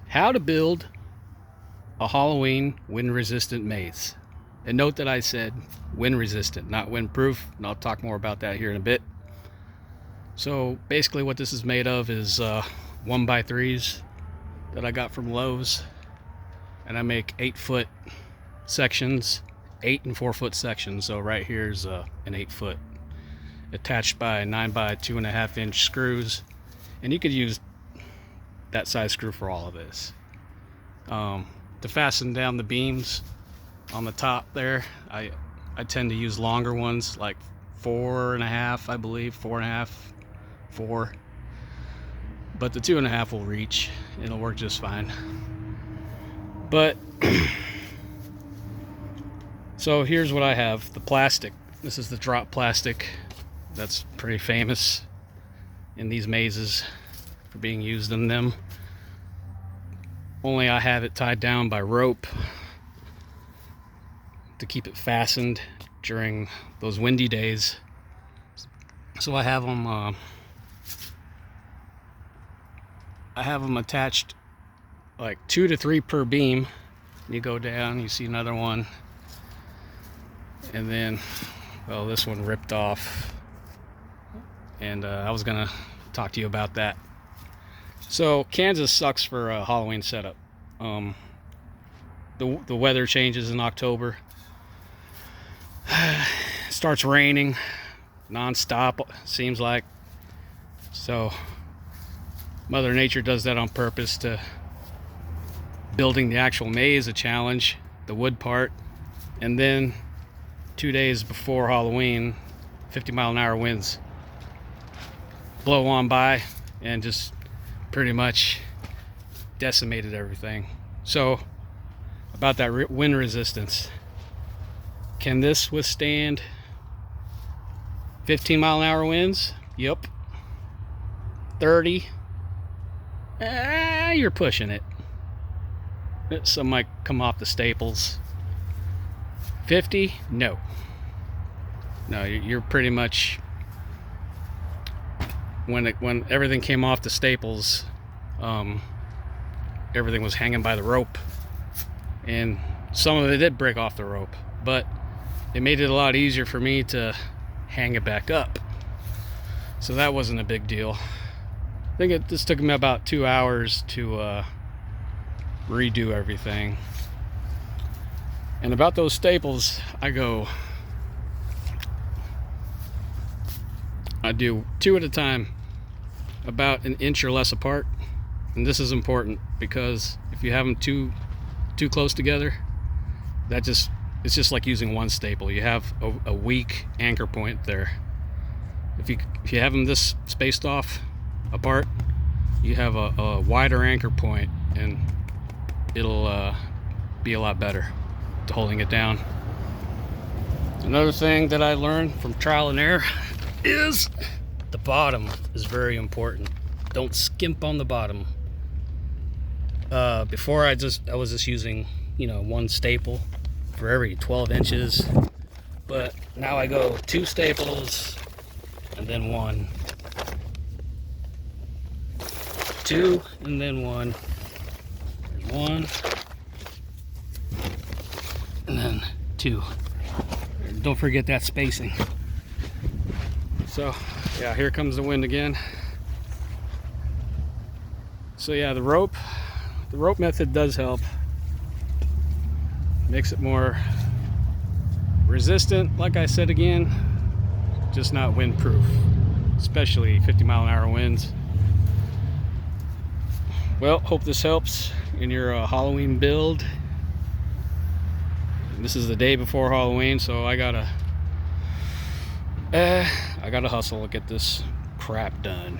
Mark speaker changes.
Speaker 1: How to build a Halloween wind resistant maze. And note that I said wind resistant, not wind proof, and I'll talk more about that here in a bit. So basically what this is made of is 1x3s that I got from Lowe's, and I make 8-foot sections, 8 and 4-foot sections. So right here's an 8-foot attached by 9x2.5-inch screws, and you could use that size screw for all of this. To fasten down the beams on the top there, I tend to use longer ones, like 4.5, I believe, 4.5, 4. But the 2.5 will reach. It'll work just fine. But so here's what I have. The plastic. This is the drop plastic. That's pretty famous in these mazes for being used in them. Only I have it tied down by rope to keep it fastened during those windy days. So I have them attached like 2 to 3 per beam. You go down, you see another one, and then, well, this one ripped off, and I was gonna talk to you about that. So Kansas sucks for a Halloween setup. The weather changes in October. Starts raining non-stop, seems like. So Mother Nature does that on purpose, to building the actual maze a challenge, the wood part. And then 2 days before Halloween, 50-mile-an-hour winds blow on by and just pretty much decimated everything. So about that wind resistance, can this withstand 15-mile-an-hour winds? Yep. 30, you're pushing it. Some might come off the staples. 50, no, you're pretty much, when everything came off the staples, everything was hanging by the rope, and some of it did break off the rope, but it made it a lot easier for me to hang it back up, so that wasn't a big deal. I think this took me about 2 hours to redo everything. And about those staples, I do 2 at a time, about 1 inch or less apart. And this is important because if you have them too close together, it's just like using one staple. You have a weak anchor point there. If you have them this spaced off apart, you have a wider anchor point, and it'll be a lot better to holding it down. Another thing that I learned from trial and error is the bottom is very important. Don't skimp on the bottom. Before I was just using, one staple for every 12 inches, but now I go 2 staples and then 1, 2 and then 1. There's 1 and then 2. Don't forget that spacing. So yeah, here comes the wind again. So yeah, the rope method does help. Makes it more resistant, like I said again, just not windproof, especially 50-mile-an-hour winds. Well, hope this helps in your Halloween build. This is the day before Halloween, so I gotta hustle to get this crap done.